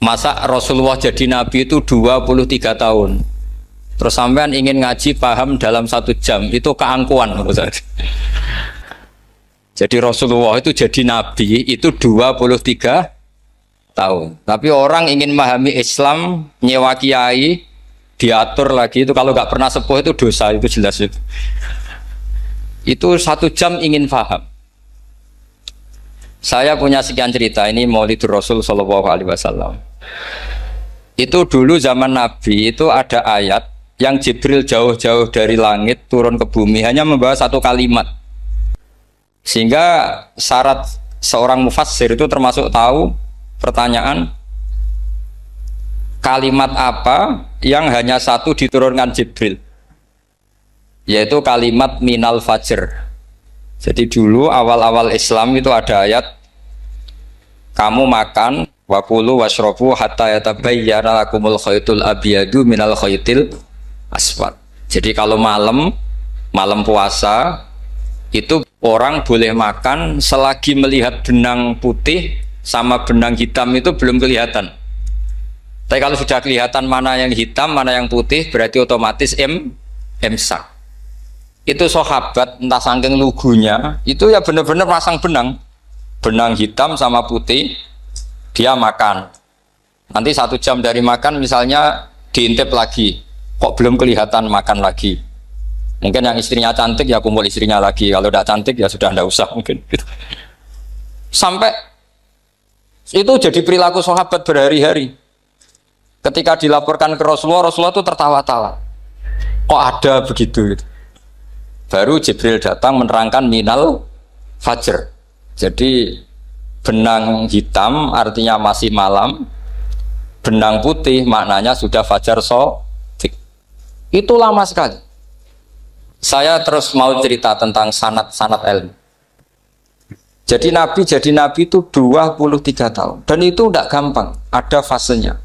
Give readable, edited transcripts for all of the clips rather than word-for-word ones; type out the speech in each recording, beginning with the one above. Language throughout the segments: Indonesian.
Masa Rasulullah jadi nabi itu 23 tahun. Terus sampean ingin ngaji paham dalam 1 jam, itu keangkuhan. Jadi Rasulullah itu jadi nabi itu 23 tahun. Tapi orang ingin memahami Islam, nyewa kiai, diatur lagi itu kalau nggak pernah sepuh itu dosa, itu jelas itu. Itu 1 jam ingin paham. Saya punya sekian cerita, ini Maulidur Rasul Shallallahu Alaihi Wasallam. Itu dulu zaman Nabi itu ada ayat yang Jibril jauh-jauh dari langit turun ke bumi hanya membawa 1 kalimat. Sehingga syarat seorang mufassir itu termasuk tahu pertanyaan kalimat apa yang hanya 1 diturunkan Jibril, yaitu kalimat minal fajr. Jadi dulu awal-awal Islam itu ada ayat kamu makan wakulu washrobu hatta yatabayyana lakumul khaytul abyadu minal khaytil aswad. Jadi kalau malam puasa itu orang boleh makan selagi melihat benang putih sama benang hitam itu belum kelihatan. Tapi kalau sudah kelihatan mana yang hitam, mana yang putih, berarti otomatis imsak. Itu sahabat entah saking lugunya, itu ya benar-benar pasang benang hitam sama putih, dia makan. Nanti 1 jam dari makan misalnya diintip lagi, kok belum kelihatan, makan lagi. Mungkin yang istrinya cantik ya kumpul istrinya lagi, kalau tidak cantik ya sudah tidak usah mungkin. Gitu. Sampai itu jadi perilaku sahabat berhari-hari. Ketika dilaporkan ke Rasulullah, Rasulullah itu tertawa-tawa. Kok ada begitu? Gitu. Baru Jibril datang menerangkan minal fajr. Jadi benang hitam artinya masih malam, benang putih maknanya sudah fajar shadiq. Itu lama sekali. Saya terus mau cerita tentang sanad ilmu. Jadi Nabi itu 23 tahun. Dan itu tidak gampang, ada fasenya.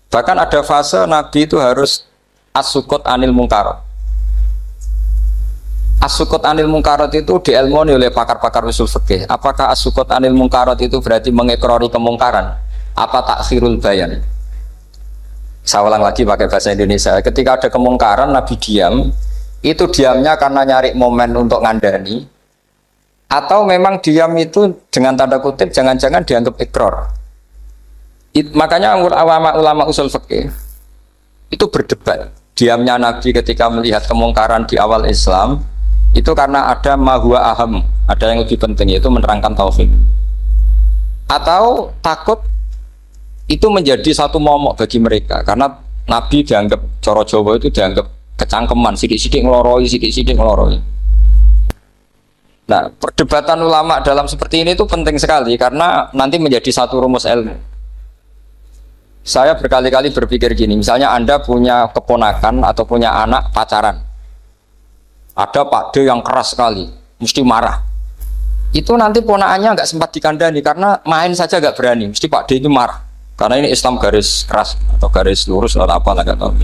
Bahkan ada fase Nabi itu harus as-sukut anil mungkarat. As-sukut anil mungkarat itu diilmoni oleh pakar-pakar usul fikih. Apakah as-sukut anil mungkarat itu berarti mengikrari kemungkaran? Apa takhirul bayan? Saya ulang lagi pakai bahasa Indonesia. Ketika ada kemungkaran, Nabi diam. Itu diamnya karena nyari momen untuk ngandani, atau memang diam itu dengan tanda kutip jangan-jangan dianggap ikrar. Makanya ulama usul fikih itu berdebat. Diamnya Nabi ketika melihat kemungkaran di awal Islam itu karena ada mahwa aham, ada yang lebih penting, yaitu menerangkan tauhid, atau takut itu menjadi satu momok bagi mereka karena Nabi dianggap coro Jawa itu dianggap kecangkeman, sidik-sidik ngeloroi. Nah, perdebatan ulama dalam seperti ini itu penting sekali karena nanti menjadi satu rumus ilmu. Saya berkali-kali berpikir gini, misalnya Anda punya keponakan atau punya anak pacaran, ada Pak D yang keras sekali, mesti marah. Itu nanti ponakannya nggak sempat dikandani karena main saja nggak berani, mesti Pak D itu marah. Karena ini Islam garis keras atau garis lurus atau apa nggak tahu.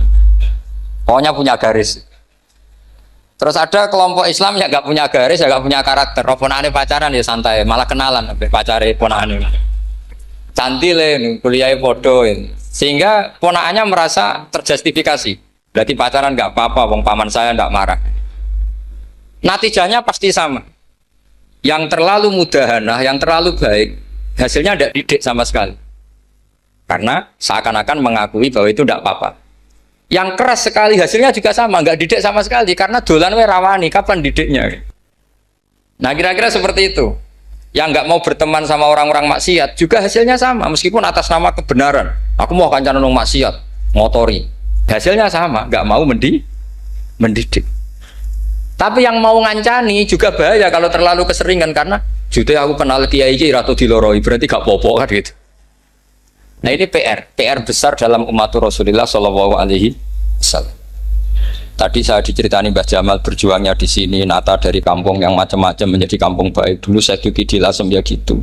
Pokoknya punya garis. Terus ada kelompok Islam yang nggak punya garis, ya nggak punya karakter. Ponakannya pacaran ya santai, malah kenalan pacare ponakannya. Cantile kuliah podoin. Sehingga ponakannya merasa terjustifikasi. Berarti pacaran nggak apa-apa, wong paman saya nggak marah. Natijahnya pasti sama. Yang terlalu mudahanah, yang terlalu baik, hasilnya tidak didik sama sekali. Karena seakan-akan mengakui bahwa itu tidak apa-apa. Yang keras sekali hasilnya juga sama, nggak didik sama sekali karena dolan we rawani, kapan didiknya? Nah kira-kira seperti itu. Yang nggak mau berteman sama orang-orang maksiat juga hasilnya sama, meskipun atas nama kebenaran. Aku mau kancanan nang maksiat, ngotori. Hasilnya sama, nggak mau mendidik. Tapi yang mau ngancani juga bahaya kalau terlalu keseringan karena jute aku kenal kiai iki ratu diloroi, berarti gak popo kan gitu. Nah ini PR besar dalam umat Rasulullah Shallallahu Alaihi Wasallam. Tadi saya diceritani Mbah Jamal berjuangnya di sini, nata dari kampung yang macam-macam menjadi kampung baik. Dulu saya Duki di Lasem ya gitu.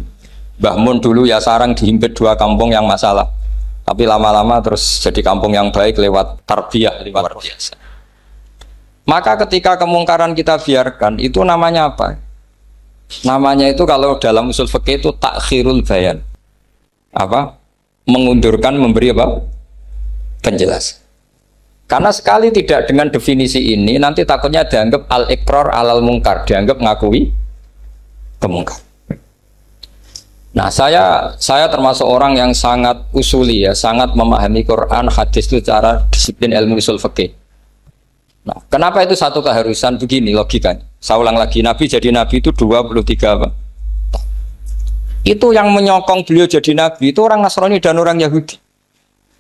Mbah Mun dulu ya sarang dihimpit 2 kampung yang masalah. Tapi lama-lama terus jadi kampung yang baik lewat tarbiyah luar biasa. Maka ketika kemungkaran kita biarkan, itu namanya apa? Namanya itu kalau dalam usul fikih itu takhirul bayan. Apa? mengundurkan memberi apa? Penjelasan. Karena sekali tidak dengan definisi ini nanti takutnya dianggap al-iqrar alal mungkar, dianggap ngakui kemungkar. Nah, saya termasuk orang yang sangat usuli ya, sangat memahami Quran, hadis itu cara disiplin ilmu usul fikih. Nah, kenapa itu satu keharusan begini logikanya? Saya ulang lagi, Nabi jadi Nabi itu 23 apa? Itu yang menyokong beliau jadi Nabi itu orang Nasrani dan orang Yahudi.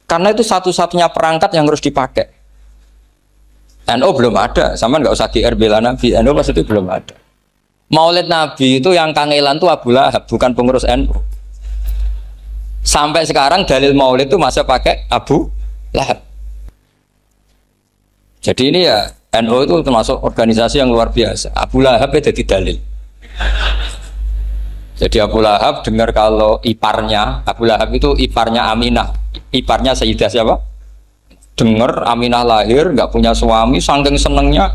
Karena itu satu-satunya perangkat yang harus dipakai. NU belum ada, sama nggak usah GR bela Nabi, NU pas itu belum ada. Maulid Nabi itu yang kangelan itu Abu Lahab, bukan pengurus NU. Sampai sekarang dalil maulid itu masih pakai Abu Lahab. Jadi ini ya NU itu termasuk organisasi yang luar biasa. Abu Lahab ya jadi dalil. Jadi Abu Lahab dengar kalau iparnya, Abu Lahab itu iparnya Aminah, iparnya Sayyidah siapa? Dengar Aminah lahir, nggak punya suami, saking senengnya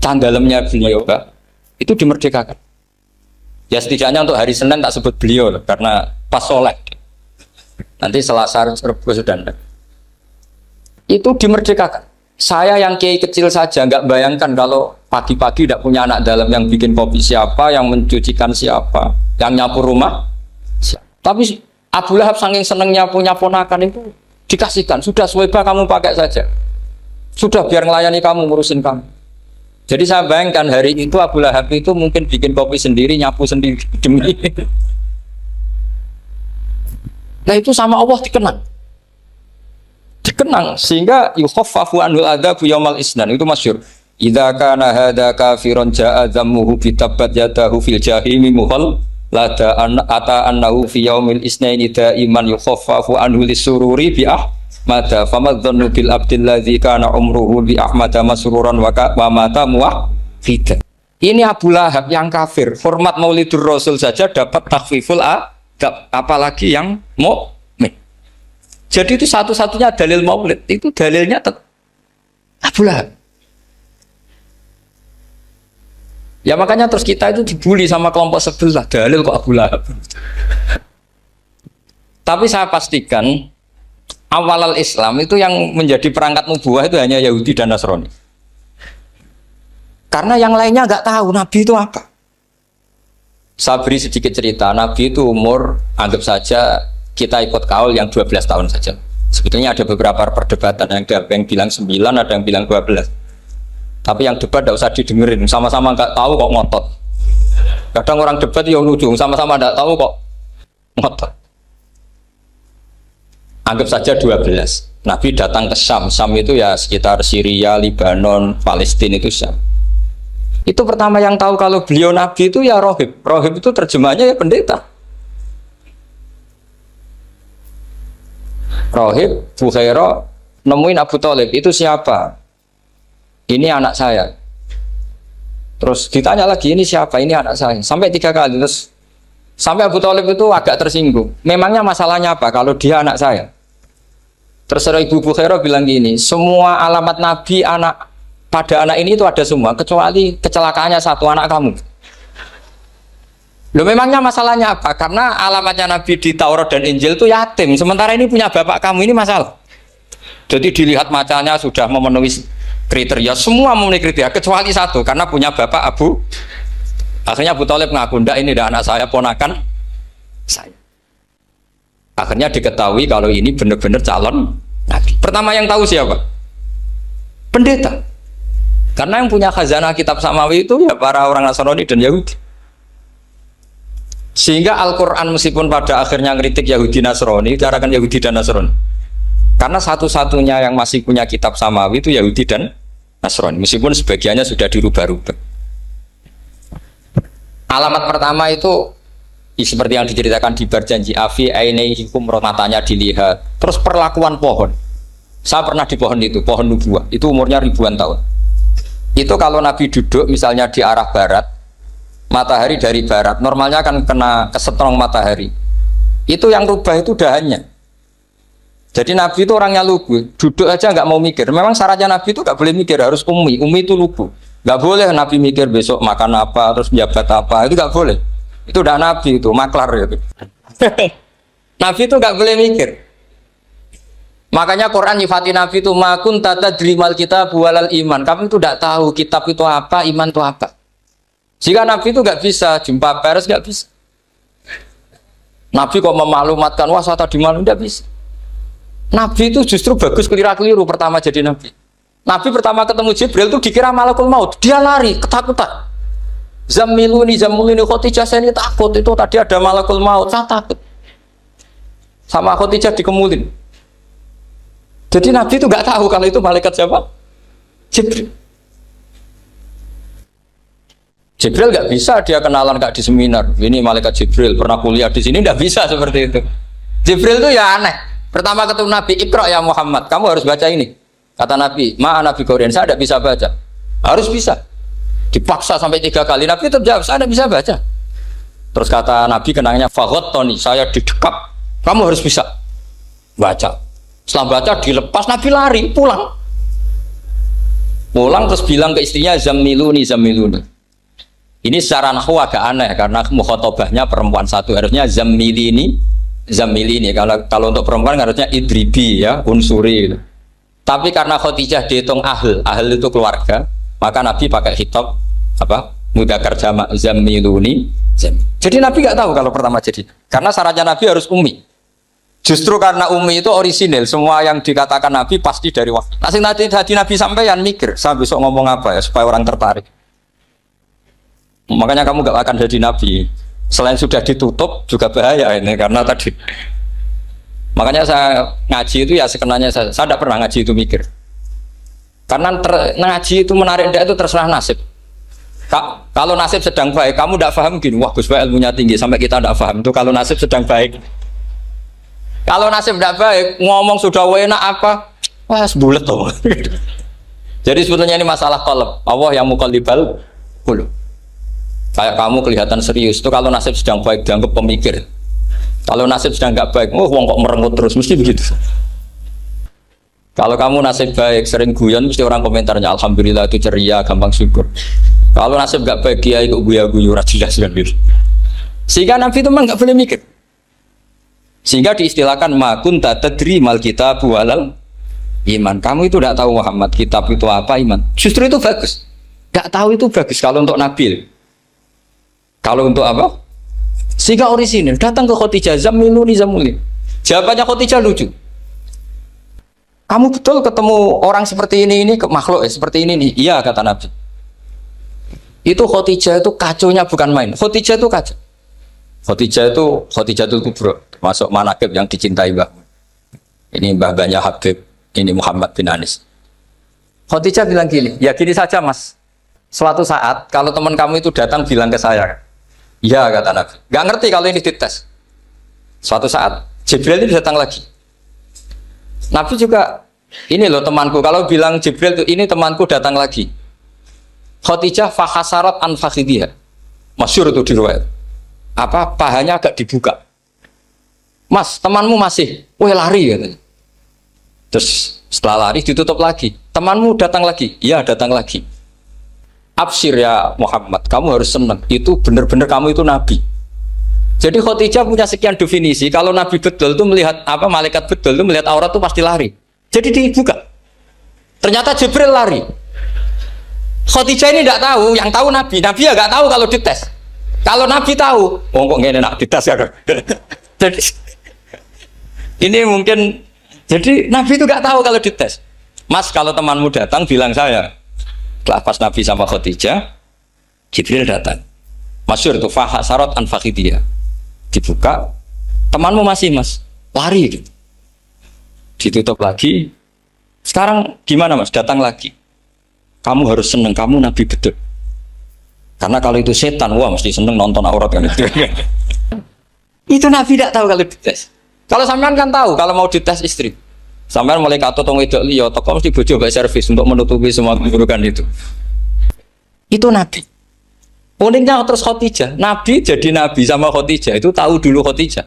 candalemnya beliau, itu dimerdekakan. Ya setidaknya untuk hari Senin tak sebut beliau loh, karena pas soleh. Nanti Selasa Rabu sudah ada. Itu dimerdekakan. Saya yang kiai kecil saja nggak bayangkan kalau pagi-pagi tidak punya anak dalam yang bikin kopi siapa, yang mencucikan siapa, yang nyapu rumah siapa. Tapi Abu Lahab saking senengnya punya ponakan itu dikasihkan. Sudah Suwaiba kamu pakai saja. Sudah biar melayani kamu, ngurusin kamu. Jadi saya bayangkan hari itu Abu Lahab itu mungkin bikin kopi sendiri, nyapu sendiri demi. Nah itu sama Allah dikenang sehingga yukhaffafu anhul adzabu yaumal isnan, itu masyhur. Idza kana hadza kafiron jaa dhammuhu bi tabbat yadahu fil jahimi muhal lada ata annahu fi yaumil isnaini daiman yukhaffafu anhu lisururi bi mada famadzannu bil abdil ladzi kana umruhu bi ahmada masruran wa mata muwahhidan. Ini Abu Lahab yang kafir, hormat Maulidur Rasul saja dapat takhfiful adab, apalagi yang mukmin. Jadi itu satu-satunya dalil Maulid, itu dalilnya Abu Lahab. Ya makanya terus kita itu dibully sama kelompok sebelah, dalil kok Abu Lahab. Tapi saya pastikan awal Islam itu yang menjadi perangkat nubuah itu hanya Yahudi dan Nasrani. Karena yang lainnya nggak tahu Nabi itu apa. Saya beri sedikit cerita, Nabi itu umur, anggap saja kita ikut kaul yang 12 tahun saja. Sebetulnya ada beberapa perdebatan, ada yang bilang 9, ada yang bilang 12. Tapi yang debat tidak usah didengerin, sama-sama nggak tahu kok ngotot. Kadang orang debat ya lucu, sama-sama nggak tahu kok ngotot. Anggap saja 12. Nabi datang ke Syam. Syam itu ya sekitar Syria, Lebanon, Palestina itu Syam. Itu pertama yang tahu kalau beliau Nabi itu ya rohib. Rohib itu terjemahnya ya pendeta. Rohib, Bukhaira nemuin Abu Thalib, itu siapa? Ini anak saya. Terus ditanya lagi, ini siapa? Ini anak saya. Sampai 3 kali. Terus sampai Abu Thalib itu agak tersinggung. Memangnya masalahnya apa kalau dia anak saya? Terserah Ibu Bukhaira bilang gini, semua alamat Nabi pada anak ini itu ada semua, kecuali kecelakaannya satu, anak kamu. Loh memangnya masalahnya apa? Karena alamatnya Nabi di Taurat dan Injil itu yatim, sementara ini punya bapak kamu, ini masalah. Jadi dilihat macanya sudah memenuhi kriteria, semua memenuhi kriteria, kecuali satu, karena punya bapak Abu. Akhirnya Abu Thalib ngaku, ndak ini ndak anak saya, ponakan saya. Akhirnya diketahui kalau ini benar-benar calon Nabi. Pertama yang tahu siapa? Pendeta. Karena yang punya khazanah kitab samawi itu ya para orang Nasrani dan Yahudi. Sehingga Al-Quran meskipun pada akhirnya ngeritik Yahudi Nasrani, carakan Yahudi dan Nasrani. Karena satu-satunya yang masih punya kitab samawi itu Yahudi dan Nasrani. Meskipun sebagiannya sudah dirubah-rubah. Alamat pertama itu seperti yang diceritakan di Berjanji Afi Ainaihi Kumrot, matanya dilihat. Terus perlakuan pohon. Saya pernah di pohon itu, pohon nubuah. Itu umurnya ribuan tahun. Itu kalau Nabi duduk misalnya di arah barat, matahari dari barat, normalnya akan kena kesetrong matahari. Itu yang rubah itu dahannya. Jadi Nabi itu orangnya lugu, duduk aja nggak mau mikir. Memang syaratnya Nabi itu nggak boleh mikir, harus ummi itu lugu. Nggak boleh Nabi mikir besok makan apa, terus jabat apa, itu nggak boleh. Itu udah Nabi itu, maklar itu. Nabi itu nggak boleh mikir. Makanya Quran nyifati Nabi itu makun tata dilimal kitab walal iman. Kamu itu tidak tahu kitab itu apa, iman itu apa. Jika Nabi itu nggak bisa jumpa pers, nggak bisa. Nabi kok memaklumatkan wah saya tadi malu, nggak bisa. Nabi itu justru bagus keliru pertama jadi Nabi. Nabi pertama ketemu Jibril itu dikira malakul maut, dia lari ketakutan. Zamiluni Khadijah, saya ini takut, itu tadi ada malakul maut, saya takut. Sama Khadijah dikemulin. Jadi Nabi itu nggak tahu kalau itu malaikat siapa? Jibril. Jibril nggak bisa dia kenalan kayak di seminar. Ini malaikat Jibril pernah kuliah di sini, nggak bisa seperti itu. Jibril itu ya aneh. Pertama ketemu Nabi, Iqra ya Muhammad, kamu harus baca ini. Kata Nabi, Nabi Korean, saya tidak bisa baca. Harus bisa. Dipaksa sampai 3 kali. Nabi terjawab, saya tidak bisa baca. Terus kata Nabi kenangnya, Fagot Tony, saya didekap. Kamu harus bisa baca. Setelah baca dilepas, Nabi lari pulang terus bilang ke istrinya Zamiluni. Ini secara nahwu agak aneh karena mukhatabahnya perempuan satu, harusnya Zamilini. Kalau untuk perempuan harusnya idribi ya, unsuri gitu. Tapi karena Khadijah dihitung ahl itu keluarga, maka Nabi pakai khitab apa? Mudzakkar jamak Zamiluni. Jadi Nabi nggak tahu kalau pertama jadi, karena syaratnya Nabi harus ummi. Justru karena Umi itu orisinil, semua yang dikatakan Nabi pasti dari wahyu. Nanti Nabi sampeyan mikir, saya besok ngomong apa ya supaya orang tertarik. Makanya kamu gak akan jadi Nabi. Selain sudah ditutup juga bahaya ini karena tadi. Makanya saya ngaji itu ya sekenanya saya tidak pernah ngaji itu mikir. Karena ngaji itu menarik itu terserah nasib. Kalau nasib sedang baik, kamu tidak paham gini, wah Gus Baik ilmunya tinggi sampai kita tidak paham itu kalau nasib sedang baik. Kalau nasib tidak baik, ngomong sudah enak apa? Wah, sebulet tuh. Jadi sebetulnya ini masalah qalb. Allah yang muqallibal qulub. Kayak kamu kelihatan serius itu kalau nasib sedang baik dianggap pemikir. Kalau nasib sedang nggak baik, wong kok merengut terus, mesti begitu. Kalau kamu nasib baik, sering guyon, mesti orang komentarnya alhamdulillah itu ceria, gampang syukur. Kalau nasib nggak baik, kiai kok guya-guyu, jelas kan gitu. Sehingga Nabi itu memang nggak boleh mikir. Sehingga diistilahkan makun tadri mal kitab walal iman. Kamu itu tidak tahu Muhammad kitab itu apa, iman. Justru itu bagus. Tidak tahu itu bagus kalau untuk Nabi. Kalau untuk apa? Sehingga orisinil datang ke Khadijah, Zamiluni. Jawabannya Khadijah lucu. Kamu betul ketemu orang seperti ini makhluk seperti ini nih. Iya kata Nabi. Itu Khadijah itu kacaunya bukan main. Khadijah itu kacau. Khadijah itu kubro, masuk manaqib yang dicintai Mbah. Ini mbah-mbahnya Habib, ini Muhammad bin Anis. Khadijah bilang gini, ya gini saja mas. Suatu saat kalau teman kamu itu datang bilang ke saya, ya kata Nabi. Gak ngerti kalau ini dites. Suatu saat Jibril itu datang lagi. Nabi juga, ini loh temanku. Kalau bilang Jibril itu ini temanku datang lagi. Khadijah fahasarat an fakhidiyah. Masyhur itu di riwayat. Apa pahanya agak dibuka. Mas, temanmu masih, wah lari katanya. Terus setelah lari ditutup lagi. Temanmu datang lagi, iya datang lagi. Absyir ya Muhammad, kamu harus senang. Itu benar-benar kamu itu Nabi. Jadi Khadijah punya sekian definisi. Kalau Nabi betul itu melihat apa malaikat betul itu melihat aurat itu pasti lari. Jadi dibuka. Ternyata Jibril lari. Khadijah ini tidak tahu, yang tahu Nabi. Nabi ya nggak tahu kalau dites. Kalau Nabi tahu, oh kok nggak enak dites ya. Jadi ini mungkin, jadi Nabi itu nggak tahu kalau dites. Mas, kalau temanmu datang bilang saya. Setelah pas Nabi sama Khadijah, Jibril datang. Masyhur itu fahasarat an fakhidiyah. Dibuka, temanmu masih mas, lari gitu. Ditutup lagi. Sekarang gimana mas? Datang lagi. Kamu harus seneng, kamu Nabi betul. Karena kalau itu setan, wah mesti seneng nonton aurat kan itu. Itu Nabi tidak tahu kalau dites. Kalau sampean kan tahu kalau mau dites istri. Sampean mulai kato tong wedok liya, toko mesti bojo bae servis untuk menutupi semua keburukan itu. Itu Nabi. Uniknya terus Khadijah, Nabi jadi Nabi sama Khadijah itu tahu dulu Khadijah.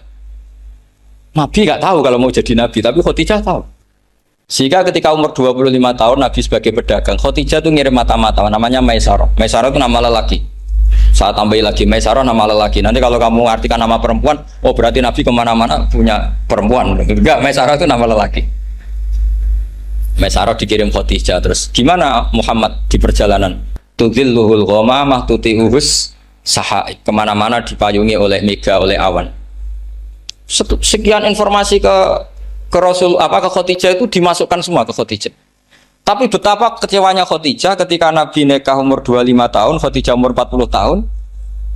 Nabi nggak tahu kalau mau jadi Nabi, tapi Khadijah tahu. Sehingga ketika umur 25 tahun Nabi sebagai pedagang, Khadijah itu ngirim mata-mata namanya Maisarah. Maisarah itu nama lelaki. Saya tambahin lagi Maisarah nama lelaki. Nanti kalau kamu artikan nama perempuan, oh berarti Nabi kemana-mana punya perempuan. Enggak, Maisarah itu nama lelaki. Maisarah dikirim Khadijah. Terus gimana Muhammad di perjalanan? Tudhilluhul ghamamah tuti'uhus sahaik. Kemana-mana dipayungi oleh mega, oleh awan. Sekian informasi ke Rasul ke Khadijah itu dimasukkan semua ke Khadijah. Tapi betapa kecewanya Khadijah ketika Nabi nikah umur 25 tahun, Khadijah umur 40 tahun.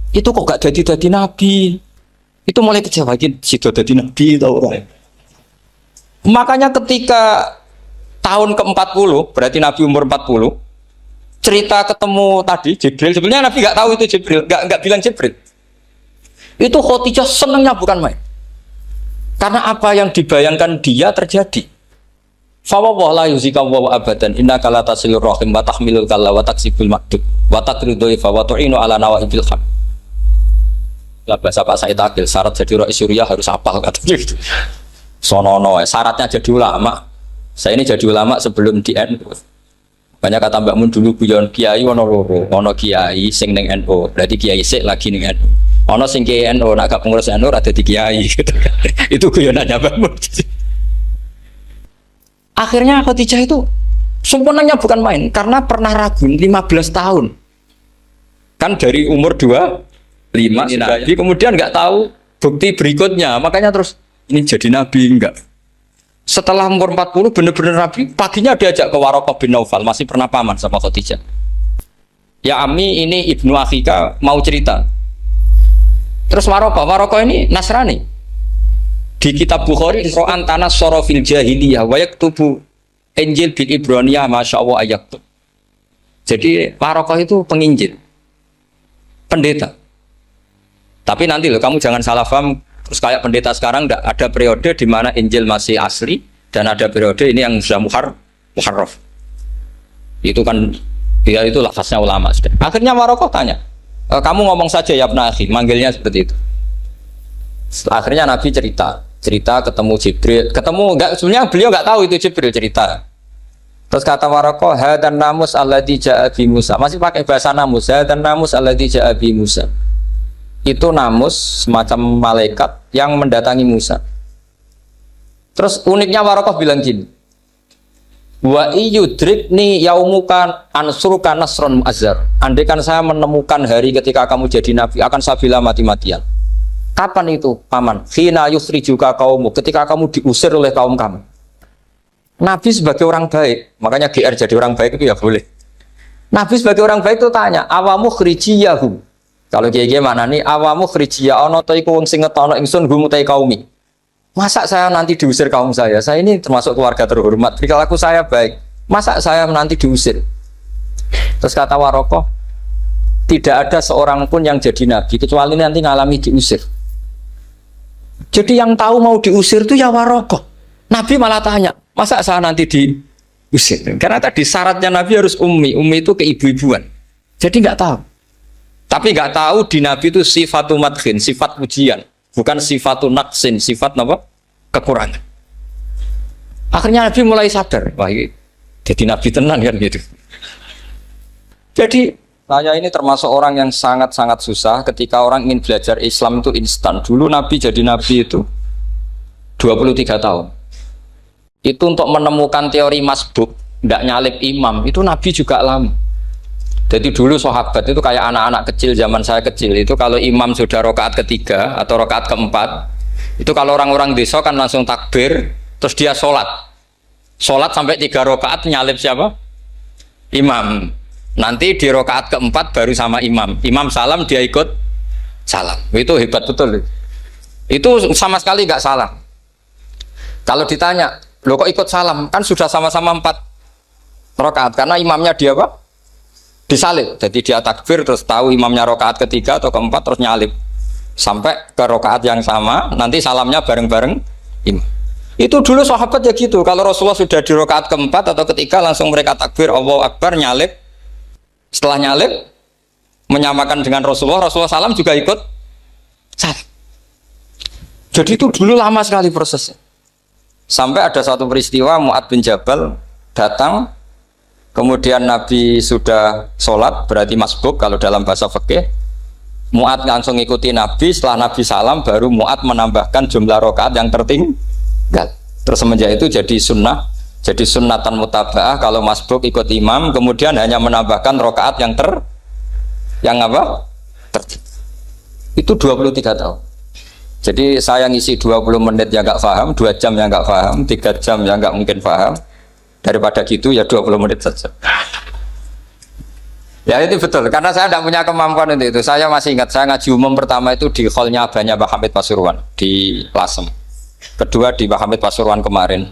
Itu kok gak jadi Nabi. Itu mulai kecewa, sido jadi Nabi tahu. Makanya ketika tahun ke-40, berarti Nabi umur 40, cerita ketemu tadi Jibril, sebenarnya Nabi gak tahu itu Jibril, gak bilang Jibril. Itu Khadijah senangnya bukan main. Karena apa yang dibayangkan dia terjadi. Fawwah la yuzika wa abadan innaka la tasilur rahim wa tahmilul kalla wa taksibul makdud wa taqridul fa wa tu'inu ala nawaibil haq. Lah bahasa Pak Said Akil syarat jadi rais Suriah harus hafal katanya gitu. Sonono syaratnya jadi ulama. Saya ini jadi ulama sebelum di NU. Banyak kata Mbak Mun dulu guyon kiai ono loro, ono kiai sing ning NU, berarti kiai sik lagi ning NU. Ono sing kiai NU nak gak pengurus NU ada di kiai gitu kan. Itu guyonannya Mbak Mun. Akhirnya Khadijah itu sempurnanya bukan main karena pernah ragu 15 tahun kan dari umur 25 Nabi kemudian nggak tahu bukti berikutnya makanya terus ini jadi Nabi enggak setelah umur 40 bener-bener Nabi paginya diajak ke Waraqah bin Naufal masih pernah paman sama Khadijah ya Ami ini ibnu Akhika mau cerita terus Waraqah ini Nasrani di kitab Bukhari ro'an tanah sorofil jahiliyah wayak tubuh Injil bil Ibraniyah masya Allah ayat. Jadi Waraqah itu penginjil pendeta tapi nanti loh kamu jangan salah paham terus kayak pendeta sekarang ada periode di mana Injil masih asli dan ada periode ini yang sudah muharraf itu kan ya itu lafaznya ulama sudah. Akhirnya Waraqah tanya kamu ngomong saja ya Ibn Akhi manggilnya seperti itu. Akhirnya Nabi cerita ketemu Jibril enggak sebenarnya beliau enggak tahu itu Jibril cerita terus kata Waraqah hadan namus alladzi ja'a bi Musa masih pakai bahasa namus hadan namus alladzi ja'a bi Musa itu namus semacam malaikat yang mendatangi Musa terus uniknya Waraqah bilang gini wa iyudrikni yaumuka ansuruka nasron mu'azzar andaikan saya menemukan hari ketika kamu jadi Nabi akan saya bila mati-matian. Kapan itu paman? Khina yusrijuka kaumu ketika kamu diusir oleh kaum kamu. Nabi sebagai orang baik, makanya GR jadi orang baik itu ya boleh. Nabi sebagai orang baik itu tanya, awamu khrijiyahum. Kalau kiai mana nih? Awamu khrijiyah ono ta iku wong sing ngetono ingsun hum utai kaumi. Masa saya nanti diusir kaum saya? Saya ini termasuk keluarga terhormat. Perilaku saya baik. Masa saya nanti diusir? Terus kata Waraqah, tidak ada seorang pun yang jadi nabi kecuali nanti ngalami diusir. Jadi yang tahu mau diusir itu ya Waraqah. Nabi malah tanya, masa saya nanti diusir? Karena tadi syaratnya Nabi harus ummi itu keibu-ibuan. Jadi nggak tahu. Tapi nggak tahu di Nabi itu sifatu madkhin, sifat pujian, bukan sifatu naqsin, sifat apa? Kekurangan. Akhirnya Nabi mulai sadar, wah ini jadi Nabi tenan kan gitu. Jadi saya ini termasuk orang yang sangat-sangat susah ketika orang ingin belajar Islam itu instan. Dulu Nabi jadi Nabi itu 23 tahun. Itu untuk menemukan teori masbuk, tidak nyalip imam, itu Nabi juga lama. Jadi dulu sahabat itu kayak anak-anak kecil zaman saya kecil. Itu kalau imam sudah rakaat ketiga atau rakaat keempat, itu kalau orang-orang desa kan langsung takbir, terus dia sholat. Sholat sampai 3 rakaat nyalip siapa? Imam. Nanti di rakaat keempat baru sama imam. Imam salam dia ikut salam. Itu hebat betul. Itu sama sekali nggak salah. Kalau ditanya, lo kok ikut salam? Kan sudah sama-sama 4 rakaat karena imamnya dia apa? Disalib. Jadi dia takbir terus tahu imamnya rakaat ketiga atau keempat terus nyalip sampai ke rakaat yang sama. Nanti salamnya bareng-bareng imam. Itu dulu sahabat ya gitu. Kalau Rasulullah sudah di rakaat keempat atau ketiga langsung mereka takbir Allahu Akbar nyalip. Setelah nyalip menyamakan dengan Rasulullah salam juga ikut salam. Jadi itu dulu lama sekali prosesnya. Sampai ada satu peristiwa Mu'ad bin Jabal datang, kemudian Nabi sudah sholat, berarti masbuk kalau dalam bahasa fikih. Mu'ad langsung ikuti Nabi, setelah Nabi salam baru Mu'ad menambahkan jumlah rakaat yang tertinggal. Terus semenjak itu jadi sunnah, jadi sunnatan mutaba'ah kalau masbuk ikut imam, kemudian hanya menambahkan rakaat yang apa? Itu 23 tahun. Jadi saya ngisi 20 menit yang nggak paham, 2 jam yang nggak paham, 3 jam yang nggak mungkin paham. Daripada gitu ya 20 menit saja. Ya itu betul, karena saya tidak punya kemampuan untuk itu. Saya masih ingat, saya ngaji umum pertama itu di hallnya abahnya Pak Hamid Pasuruan di Lasem. Kedua di Pak Hamid Pasuruan kemarin.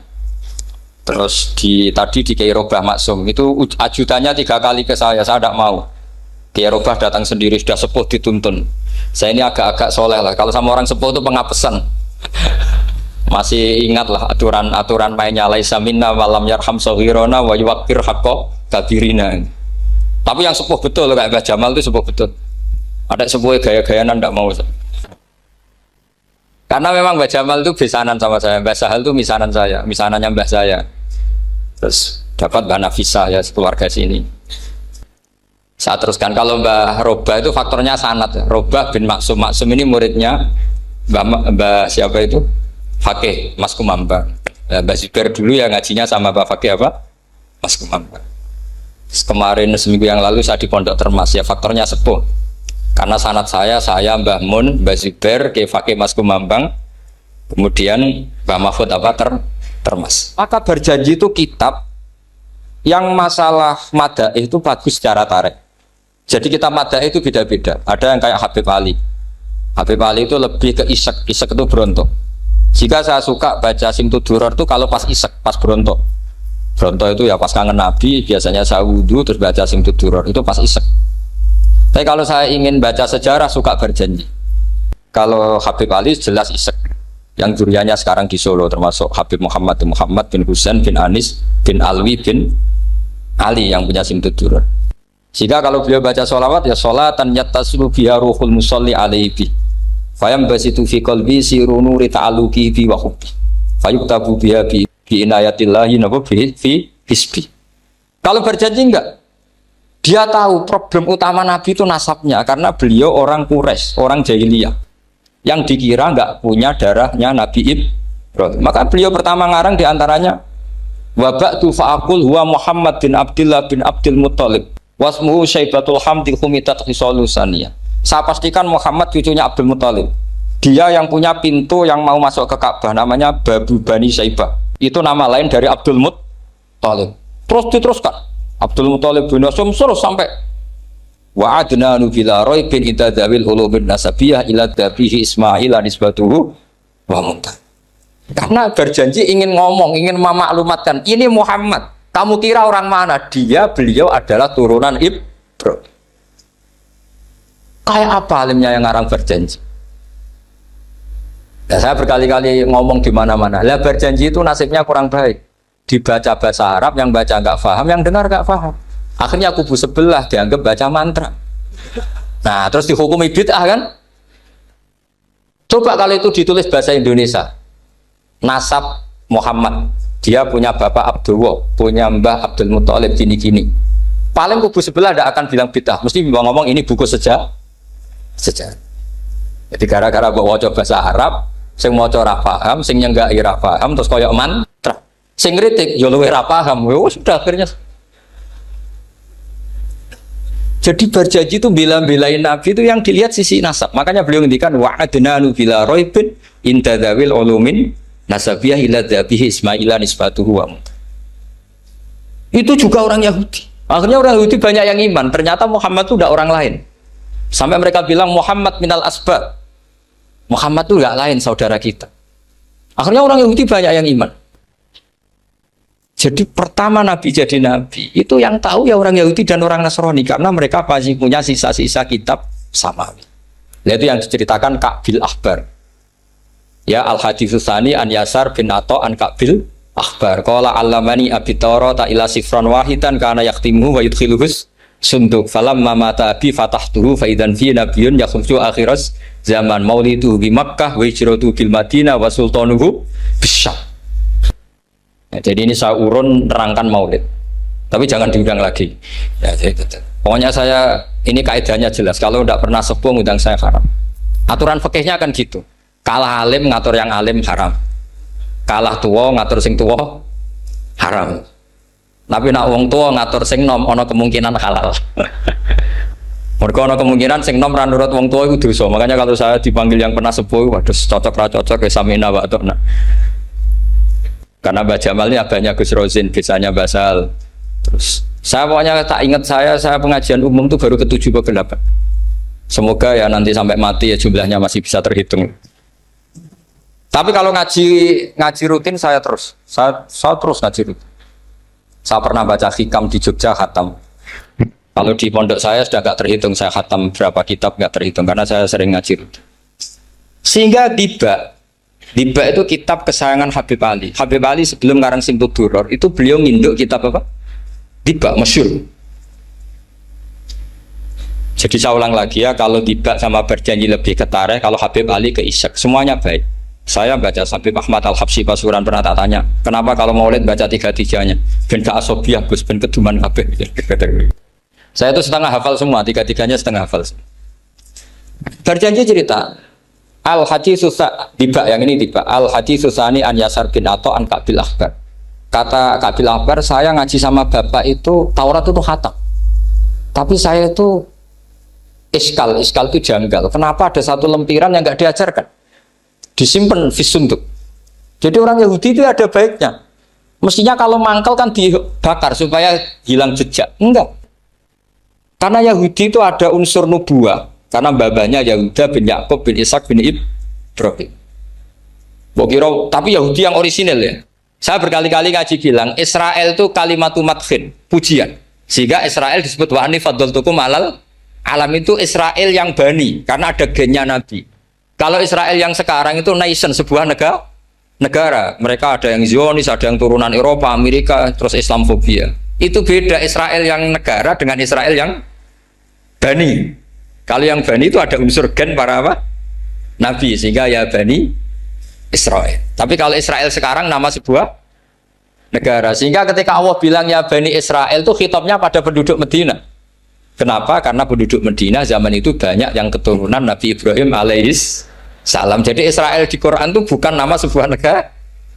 Terus tadi di Kiai Robah Maksum, itu ajudannya 3 kali ke saya tidak mau. Kiai Robah datang sendiri, sudah sepuh dituntun. Saya ini agak-agak soleh lah, kalau sama orang sepuh itu pengapesan. Masih ingat lah aturan mainnya, laisa minna walam yarham saghirona wa yuwaqqir haqqa kabirina. Tapi yang sepuh betul kayak Mbah Jamal itu sepuh betul. Ada sepuh gaya-gayanan tidak mau. Karena memang Mbah Jamal itu besanan sama saya, Mbah Sahal itu misanan saya, misanannya Mbah saya. Terus dapat Mbah Nafisa ya keluarga sini. Saya teruskan, kalau Mbah Robah itu faktornya sanad. Robah bin Maksum, Maksum ini muridnya Mbah siapa itu? Fakih Mas Kumambang. Mbah Zubair dulu ya ngajinya sama Mbah Fakih apa? Mas Kumambang. Kemarin seminggu yang lalu saya di Pondok Termas ya, faktornya sepuh. Karena sanad saya Mbah Mun, Mbah Zubair, Kiai Fakih Mas Kumambang, kemudian Mbah Mahfud apa Termas. Maka berjanji itu kitab yang masalah madaih itu bagus secara tarik. Jadi kita madaih itu beda-beda. Ada yang kayak Habib Ali. Habib Ali itu lebih ke isek itu berontok. Jika saya suka baca Simtud Duror itu kalau pas isek, pas berontok. Berontok itu ya pas kangen Nabi, biasanya saya wudhu terus baca Simtud Duror, itu pas isek. Tapi kalau saya ingin baca sejarah suka berjanji. Kalau Habib Ali jelas isek. Yang duriannya sekarang di Solo termasuk Habib Muhammad bin Husain bin Anis bin Alwi bin Ali yang punya Simtud Duror. Jika kalau beliau baca sholawat ya sholatan yattasilu biha ruhul musalli alaihi fayam basitu fi qalbi siru nuri ta'aluki bi wa hubbi fayuktabu biha bi inayatillahi fi hisbi. Kalau berjanji enggak, dia tahu problem utama Nabi itu nasabnya, karena beliau orang Quraisy, orang jahiliyah yang dikira enggak punya darahnya Nabi Ibrahim. Maka beliau pertama ngarang diantaranya wa ba'du fa'aqul huwa Muhammad bin Abdullah bin Abdul Muttalib wasmuhu Syaibatul Hamdi Khumitat Khisalusaniyah. Saya pastikan Muhammad cucunya Abdul Muttalib. Dia yang punya pintu yang mau masuk ke Ka'bah, namanya Babu Bani Syaibah. Itu nama lain dari Abdul Muttalib. Terus diteruskan Abdul Muttalib bin Hasyim terus sampai wa adnanu bila raibin idadzawil ulubin nasabiyah ila dabihi Ismail nisbatuhu wa muntah. Karena berjanji ingin ngomong, ingin memaklumatkan ini Muhammad. Kamu kira orang mana? Beliau adalah turunan Ibrahim. Kayak apa alimnya yang ngarang berjanji? Ya, saya berkali-kali ngomong di mana-mana. Lah berjanji itu nasibnya kurang baik. Dibaca bahasa Arab, yang baca nggak paham, yang dengar nggak paham. Akhirnya kubu sebelah dianggap baca mantra. Nah, terus dihukumi bid'ah kan? Coba kalau itu ditulis bahasa Indonesia. Nasab Muhammad, dia punya bapak Abdullah, punya mbah Abdul Muttalib gini-gini. Paling kubu sebelah tidak akan bilang bid'ah, mesti ngomong ini buku sejarah. Jadi gara-gara bawa bahasa Arab, sing maca ora paham, sing nyenggaki ora paham, terus koyo mantra. Sing kritik yo luwih ora paham. Sudah akhirnya. Jadi berjanji itu bela-belain Nabi itu yang dilihat sisi nasab. Makanya beliau ngendikan wa'adnanu bila raibin intadzawil ulumin nasabiyah ila dzabihi Ismaila nisbatuhu wa. Itu juga orang Yahudi. Akhirnya orang Yahudi banyak yang iman. Ternyata Muhammad itu tidak orang lain. Sampai mereka bilang Muhammad minal asbab. Muhammad itu tidak lain saudara kita. Akhirnya orang Yahudi banyak yang iman. Jadi pertama Nabi jadi Nabi itu yang tahu ya orang Yahudi dan orang Nasrani, karena mereka masih punya sisa-sisa kitab samawi. Itu yang diceritakan Ka'bil Ahbar. Ya al-haditsus tsani an Yasar bin Atha an Ka'bil Ahbar. Qala allamani abi Tawrata ila sifran wahidan kana yaqtimuhu wa yudkhiluhus sunduk falamma mata bi fatahtuhu fa idan fi nabiyyun yakhruju akhiras zaman maulidu bi Makkah wa hijratu bil Madinah wa sultanuhu bisyam. Ya, jadi ini saya urun nerangkan maulid, tapi jangan diundang lagi. Ya, pokoknya saya Ini kaidahnya jelas. Kalau tidak pernah sepuh ngundang saya haram. Aturan fikihnya kan gitu. Kalah alim ngatur yang alim haram. Kalah tua ngatur sing tua haram. Tapi nak wong tua ngatur sing nom ono kemungkinan halal. Mereka ono kemungkinan sing nom ra nurut wong tua itu dosa. Makanya kalau saya dipanggil yang pernah sepuh, waduh cocok ra cocok ya samina wa nah. Karena Mbak Jamal ini abahnya Gus Rozin, biasanya basal. Terus saya pokoknya tak ingat saya pengajian umum itu baru ke-7 ke 8. Semoga ya nanti sampai mati ya jumlahnya masih bisa terhitung. Tapi kalau ngaji rutin saya terus ngaji rutin. Saya pernah baca hikam di Jogja khatam. Kalau di pondok saya sudah nggak terhitung saya khatam berapa kitab, nggak terhitung karena saya sering ngaji rutin. Sehingga Diba itu kitab kesayangan Habib Ali. Habib Ali sebelum ngarang Simtud Duror itu beliau nginduk kitab apa? Diba, masyhur. Jadi saya ulang lagi ya, kalau Diba sama Berjanji lebih ketara, kalau Habib Ali ke Ishak, semuanya baik. Saya baca Habib Ahmad Al-Habsyi Pasuruan pernah tak tanya, kenapa kalau Maulid baca tiga-tiganya? Ben ke Asobiah, Gus, ben keduman Habib. Saya itu setengah hafal semua, tiga-tiganya setengah hafal. Berjanji cerita, Al-Hadis Susah, Diba yang ini Diba, Al-Hadis Susani an Yasar bin Ato an Kabil Akbar. Kata Kabil Akbar, saya ngaji sama bapak itu, Taurat itu khatam. Tapi saya itu iskal itu janggal. Kenapa ada satu lempiran yang nggak diajarkan? Disimpan visunduk. Jadi orang Yahudi itu ada baiknya. Mestinya kalau mangkal kan dibakar supaya hilang jejak. Enggak. Karena Yahudi itu ada unsur nubuah. Karena babanya Yahuda bin Yakub bin Ishak bin Ibrahim. Tapi Yahudi yang orisinal ya. Saya berkali-kali ngaji bilang Israel itu kalimatu madkhin, pujian. Sehingga Israel disebut wa ani faddaltukum alal alam, itu Israel yang bani karena ada gennya Nabi. Kalau Israel yang sekarang itu nation, sebuah negara. Mereka ada yang Zionis, ada yang turunan Eropa, Amerika, terus Islamofobia. Itu beda Israel yang negara dengan Israel yang bani. Kalau yang bani itu ada unsur gen para apa? Nabi, sehingga ya bani Israel. Tapi kalau Israel sekarang nama sebuah negara. Sehingga ketika Allah bilang ya bani Israel itu khitabnya pada penduduk Medina. Kenapa? Karena penduduk Medina zaman itu banyak yang keturunan Nabi Ibrahim alaihis salam. Jadi Israel di Quran itu bukan nama sebuah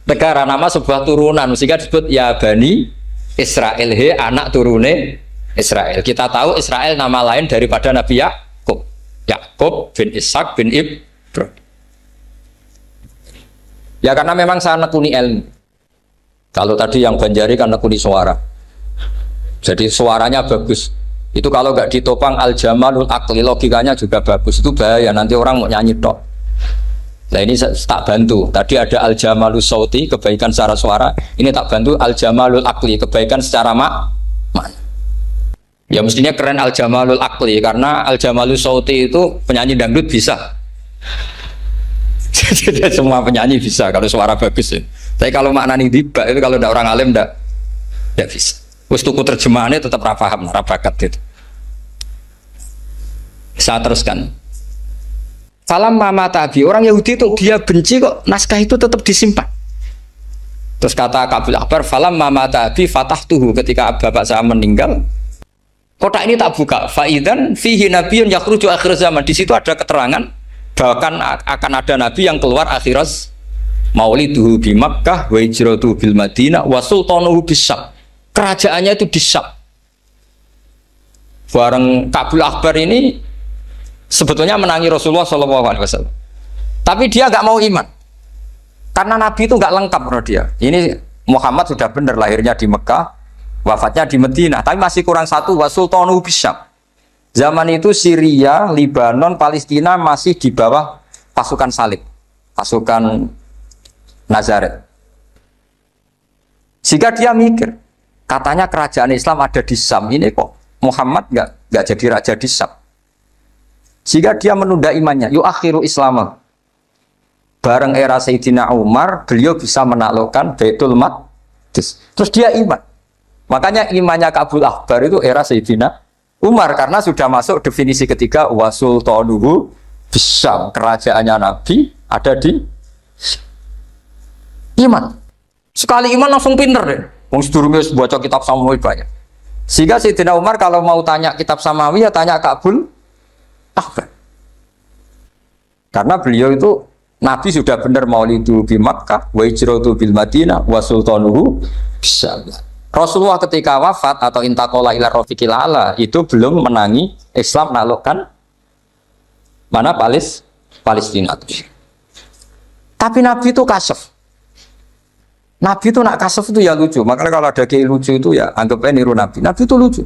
negara, nama sebuah turunan. Sehingga disebut ya bani Israel, he anak turune Israel. Kita tahu Israel nama lain daripada Nabi Yakub bin Ishak bin Ibrahim. Ya karena memang saya nekuni ilmu. Kalau tadi yang Banjari kan nekuni suara. Jadi suaranya bagus. Itu kalau nggak ditopang al-jamalul akli, logikanya juga bagus. Itu bahaya, nanti orang mau nyanyi tok. Nah ini tak bantu. Tadi ada al-jamalul sauti, kebaikan secara suara. Ini tak bantu al-jamalul akli, kebaikan secara makna. Ya mestinya keren al-jamalul akli, karena al-jamalul sauti itu penyanyi dangdut bisa. Jadi semua penyanyi bisa kalau suara bagus ya. Tapi kalau maknanya Diba itu kalau tidak orang alim tidak bisa. Terus tuku terjemahannya tetap paham, rapakat itu. Saya teruskan. Falam mama tabi, orang Yahudi itu dia benci kok naskah itu tetap disimpan. Terus kata Kabil Akbar, falam mama tabi fatahtuhu, ketika bapak saya meninggal, kotak ini tak buka. Faidan fihi nabiyun yakhruju akhir zaman. Di situ ada keterangan bahkan akan ada nabi yang keluar akhirat, mauliduhu bi Makkah wa hijratuhu bil Madinah wa sultanuhu bisyam. Kerajaannya itu di Syam. Bareng Kabil Akbar ini sebetulnya menangi Rasulullah SAW. Tapi dia nggak mau iman. Karena Nabi itu nggak lengkap menurut dia. Ini Muhammad sudah benar lahirnya di Mekah, wafatnya di Madinah. Tapi masih kurang satu, wa sultanuhu bisyam. Zaman itu Syria, Libanon, Palestina masih di bawah pasukan salib, pasukan Nazaret. Sehingga dia mikir, katanya kerajaan Islam ada di Syam, ini kok Muhammad nggak jadi raja di Syam. Sehingga dia menunda imannya, yuakhiru Islam. Bareng era Sayyidina Umar, beliau bisa menaklukkan Baitul Maqdis. Terus dia iman. Makanya imannya Kabil Akbar itu era Sayyidina Umar, karena sudah masuk definisi ketiga wasultanuhu bisyam, kerajaannya Nabi ada di iman. Sekali iman langsung pinter deh. Wong sedurunge baca kitab Samuel banyak. Sehingga Sayyidina Umar kalau mau tanya kitab Samawi ya tanya Ka'bul Ahbar. Karena beliau itu Nabi sudah benar maulidu bi Makkah wa hijratu bil Madinah wa sultanuhu bisyam. Rasulullah ketika wafat atau intaqala ila rafiqil ala itu belum menangi Islam naklukkan mana Palestina. Tapi Nabi itu kasef. Nabi itu nak kasef itu ya lucu. Makanya kalau ada kiai lucu itu ya anggapnya niru Nabi. Nabi itu lucu.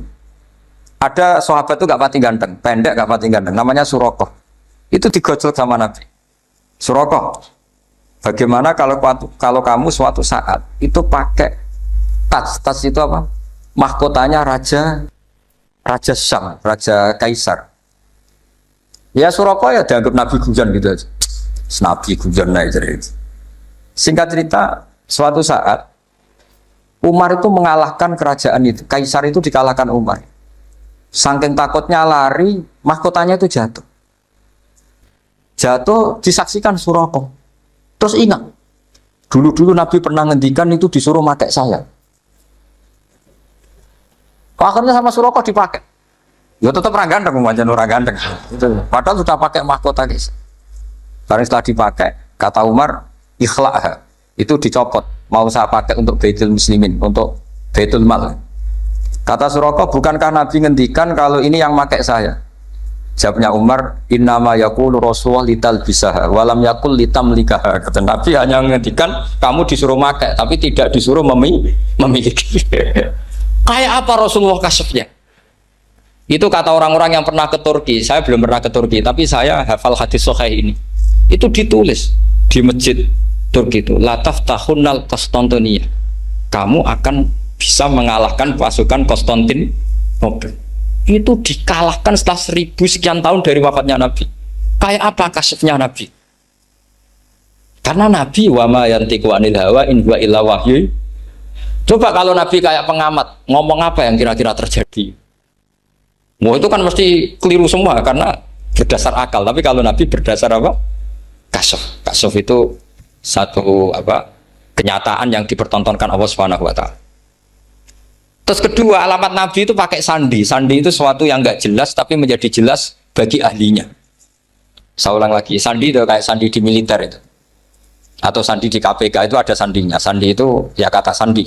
Ada sahabat itu gak pati ganteng, pendek gak pati ganteng, namanya Surakoh. Itu digojol sama Nabi. Surakoh, bagaimana kalau kamu suatu saat itu pakai tas itu apa? Mahkotanya Raja Syam, Raja Kaisar. Ya Surakoh ya dianggap Nabi guyon gitu aja. Nabi guyon aja itu. Singkat cerita, suatu saat Umar itu mengalahkan kerajaan itu, Kaisar itu dikalahkan Umar. Saking takutnya lari, mahkotanya itu jatuh. Jatuh disaksikan Surakoh. Terus ingat, dulu Nabi pernah ngendikan itu disuruh pakai saya. Akhirnya sama Surakoh dipakai. Ya tetap orang ganteng, orang ganteng. Padahal sudah pakai mahkota guys. Karena setelah dipakai, kata Umar, ikhla'ha. Itu dicopot. Mau saya pakai untuk Baitul Muslimin, untuk Baitul Mal. Kata Surakoh, bukankah Nabi ngendikan kalau ini yang pakai saya? Jawabnya Umar, innama yaqulu Rasulullah lital bisaha walam yaqul litam likaha. Kata Nabi hanya ngendikan kamu disuruh pakai, tapi tidak disuruh memiliki. Kayak apa Rasulullah kasefnya? Itu kata orang-orang yang pernah ke Turki. Saya belum pernah ke Turki, tapi saya hafal hadis sahih ini. Itu ditulis di masjid Turki itu, la taftahunnal Konstantinia. Kamu akan bisa mengalahkan pasukan Konstantinopel. Itu dikalahkan setelah 1000 sekian tahun dari wafatnya Nabi. Kayak apa kasifnya Nabi? Karena Nabi wa ma yantiqu anil hawa in huwa illa wahyu. Coba kalau Nabi kayak pengamat, ngomong apa yang kira-kira terjadi? Mau itu kan mesti keliru semua karena berdasar akal. Tapi kalau Nabi berdasar apa? Kasaf. Kasaf itu satu apa? Kenyataan yang dipertontonkan Allah Subhanahu wa taala. Terus kedua, alamat Nabi itu pakai sandi. Sandi itu sesuatu yang enggak jelas tapi menjadi jelas bagi ahlinya. Saya ulang lagi, sandi itu kayak sandi di militer itu. Atau sandi di KPK itu ada sandinya. Sandi itu ya kata sandi.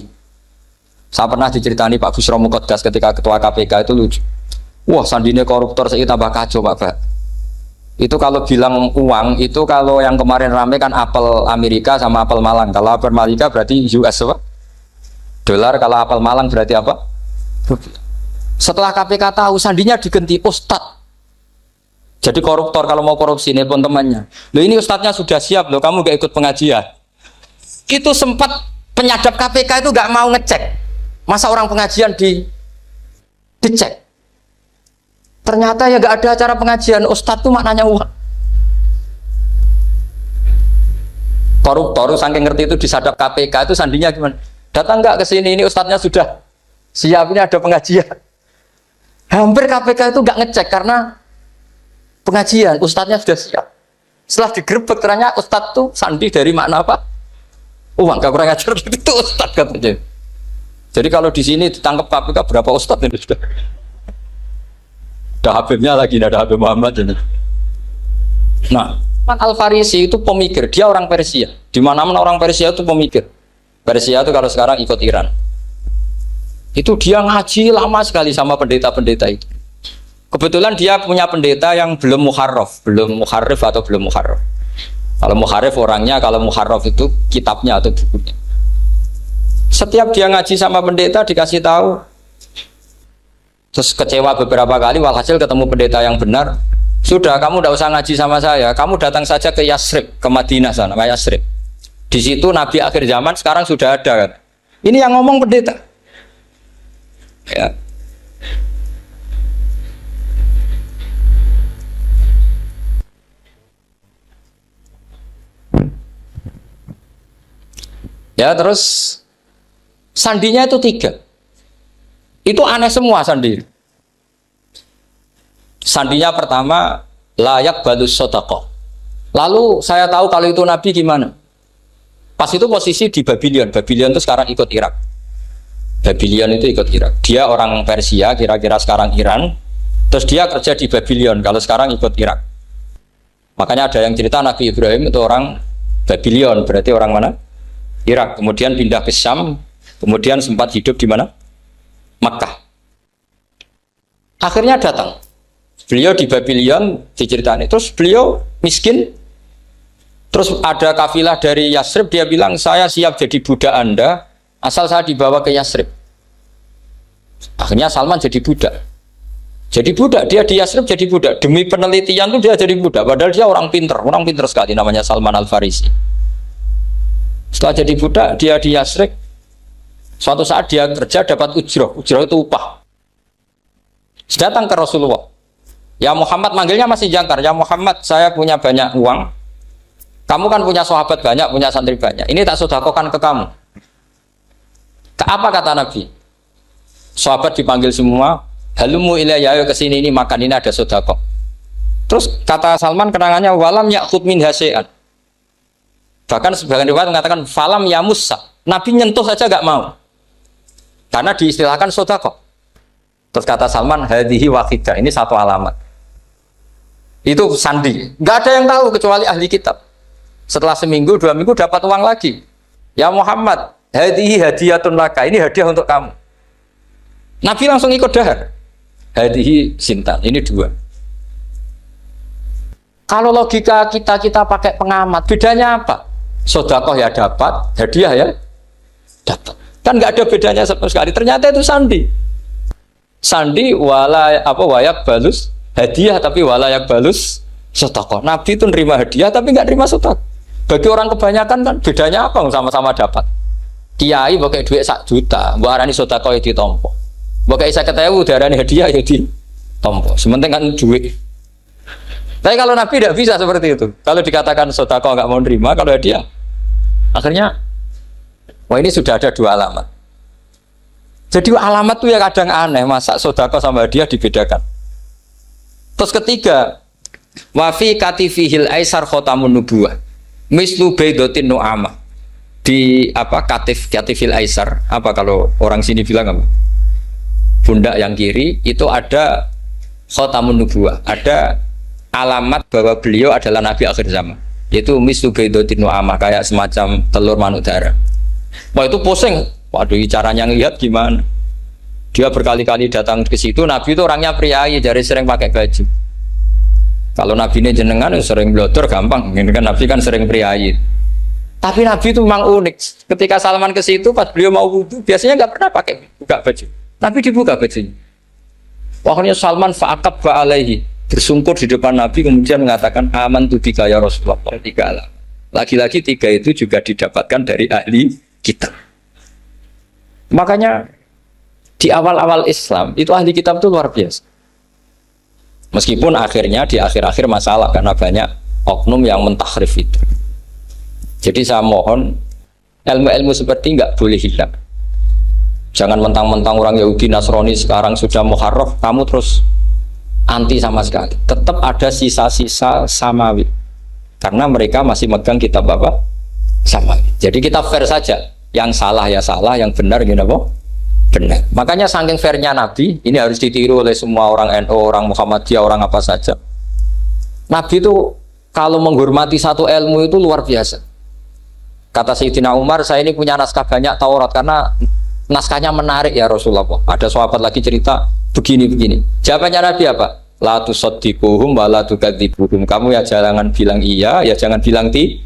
Saya pernah diceritani Pak Busro Mukoddas ketika ketua KPK itu lucu. Wah, sandinya koruptor saya tambah kacau Pak. Itu kalau bilang uang, itu kalau yang kemarin rame kan apel Amerika sama apel Malang. Kalau apel Amerika berarti US apa? Dolar, kalau apel Malang berarti apa? Setelah KPK tahu sandinya diganti Ustadz. Jadi koruptor kalau mau korupsi ini pun temannya. Loh ini Ustadznya sudah siap loh, kamu gak ikut pengajian. Itu sempat penyadap KPK itu gak mau ngecek. Masa orang pengajian dicek. Ternyata ya gak ada acara pengajian. Ustadz tuh maknanya uang. Koruptor saking ngerti itu disadap KPK itu sandinya gimana? Datang nggak ke sini, ini ustadznya sudah siap, ini ada pengajian. Hampir KPK itu nggak ngecek karena pengajian, ustadznya sudah siap. Setelah digerebek ternyata ustadz tuh sandi dari makna apa? Uang, gak kurang ajar itu ustadz katanya. Jadi kalau di sini ditangkap KPK berapa ustadz ini sudah? Ada Habibnya lagi, ada Habib Muhammad. Nah, Al-Farisi itu pemikir, dia orang Persia. Di mana-mana orang Persia itu pemikir. Persia itu kalau sekarang ikut Iran. Itu dia ngaji lama sekali sama pendeta-pendeta itu. Kebetulan dia punya pendeta yang belum muharraf, belum muharrif atau belum muharraf. Kalau muharrif orangnya, kalau muharraf itu kitabnya atau bukunya. Setiap dia ngaji sama pendeta dikasih tahu. Terus kecewa beberapa kali, walhasil ketemu pendeta yang benar. Sudah, kamu tidak usah ngaji sama saya. Kamu datang saja ke Yasrib, ke Madinah sana, ke Yasrib. Di situ Nabi akhir zaman sekarang sudah ada kan. Ini yang ngomong pendeta. Ya. Ya terus sandinya itu 3. Itu aneh semua sandi. Sandinya pertama layak balus sodako. Lalu saya tahu kalau itu Nabi gimana. Pas itu posisi di Babylon. Babylon itu sekarang ikut Irak. Babylon itu ikut Irak. Dia orang Persia, kira-kira sekarang Iran. Terus dia kerja di Babylon, kalau sekarang ikut Irak. Makanya ada yang cerita Nabi Ibrahim itu orang Babylon, berarti orang mana? Irak. Kemudian pindah ke Syam, kemudian sempat hidup di mana? Makkah. Akhirnya datang. Beliau di Babylon diceritain. Terus beliau miskin. Terus ada kafilah dari Yasrib, dia bilang saya siap jadi budak Anda asal saya dibawa ke Yasrib. Akhirnya Salman jadi budak. Jadi budak, dia di Yasrib jadi budak. Demi penelitian itu dia jadi budak. Padahal dia orang pinter sekali, namanya Salman Al-Farisi. Setelah jadi budak, dia di Yasrib. Suatu saat dia kerja dapat ujroh itu upah. Datang ke Rasulullah. Ya Muhammad, manggilnya masih jangkar. Ya Muhammad, saya punya banyak uang. Kamu kan punya sahabat banyak, punya santri banyak. Ini tak sedekahkan ke kamu. Apa kata Nabi? Sahabat dipanggil semua. Halumu ilayya, ayo kesini, ini makan, ini ada sedekah. Terus kata Salman kenangannya, walam ya'khud min hasya'an. Bahkan sebagian riwayat mengatakan falam yamussa. Nabi nyentuh saja gak mau. Karena diistilahkan sedekah. Terus kata Salman, hadhihi waqidah, ini satu alamat. Itu sandi. Gak ada yang tahu kecuali ahli kitab. Setelah seminggu, 2 minggu dapat uang lagi. Ya Muhammad, hadhihi hadiyatun laka, ini hadiah untuk kamu. Nabi langsung ikut dahar. Hadhihi sintan, ini 2. Kalau logika kita pakai pengamat, bedanya apa? Sedekah ya dapat, hadiah ya dapat. Kan nggak ada bedanya sama sekali. Ternyata itu sandi. Sandi wayak balus hadiah, tapi walayak balus sedekah. Nabi itu nerima hadiah tapi nggak nerima sedekah. Bagi orang kebanyakan kan bedanya apa? Sama-sama dapat. Kiai pakai duit 1 juta, mbok arani sedekah ya ditampa. Mbok kiai 50.000 darani hadiah ya ditampa. Sementing kan duit. Tapi kalau Nabi tidak bisa seperti itu. Kalau dikatakan sedekah nggak mau nerima, kalau hadiah akhirnya wah ini sudah ada 2 alamat. Jadi alamat tuh ya kadang aneh, masa sedekah sama hadiah dibedakan. Terus ketiga, wafi katifihil aisar khotamun nubuwah. Mislu baidotin nu'amah. Di katifil aisar. Apa kalau orang sini bilang apa? Pundak yang kiri itu ada khotamun nubuwah. Ada alamat bahwa beliau adalah nabi akhir zaman. Yaitu mislu baidotin nu'amah, kayak semacam telur manuk darah. Wah itu pusing. Waduh, caranya ngelihat gimana? Dia berkali-kali datang ke situ. Nabi itu orangnya priayi, jadi sering pakai baju. Kalau Nabi ini jenengan sering blodor gampang, ini kan Nabi kan sering priayi. Tapi Nabi itu memang unik. Ketika Salman ke situ, pas beliau mau wudu, biasanya nggak pernah pakai buka baju. Nabi dibuka bajunya. Pokoknya Salman fa'aqab ba'alaihi, bersungkur di depan Nabi, kemudian mengatakan aman tu bika ya Rasulullah. 3 alamat. Lagi-lagi 3 itu juga didapatkan dari ahli kitab. Makanya di awal-awal Islam itu ahli kitab itu luar biasa. Meskipun akhirnya di akhir-akhir masalah karena banyak oknum yang mentahrif itu. Jadi saya mohon ilmu-ilmu seperti nggak boleh hilang. Jangan mentang-mentang orang Yahudi Nasrani sekarang sudah muharraf, kamu terus anti sama sekali. Tetap ada sisa-sisa samawi. Karena mereka masih megang kitab apa? Samawi. Jadi kita fair saja. Yang salah ya salah, yang benar gini apa? Benar. Makanya saking fairnya Nabi, ini harus ditiru oleh semua orang NU, orang Muhammadiyah, orang apa saja. Nabi itu kalau menghormati satu ilmu itu luar biasa. Kata Sayyidina Umar, saya ini punya naskah banyak Taurat karena naskahnya menarik ya Rasulullah. Ada sahabat lagi cerita begini-begini. Jawabannya Nabi apa? La tusaddiquhum wa la tukadzibuhum. Kamu ya jangan bilang iya, ya jangan bilang tidak.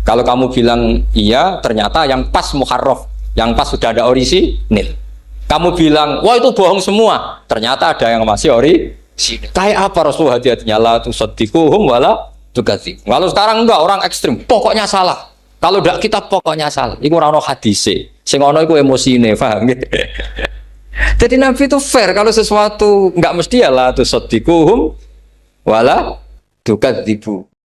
Kalau kamu bilang iya, ternyata yang pas muharraf, yang pas sudah ada orisinil. Kamu bilang, wah itu bohong semua. Ternyata ada yang masih orisinil. Kayak apa Rasulullah hati-hatinya? La tusaddiquhum wa la tukadzibuhum. Kalau sekarang enggak, orang ekstrim. Pokoknya salah. Kalau tidak kita pokoknya salah. Iku ora ono hadise. Sing ono iku emosine, paham gitu. Jadi Nabi itu fair. Kalau sesuatu enggak mesti ya la tusaddiquhum wa la tukadzibuhum.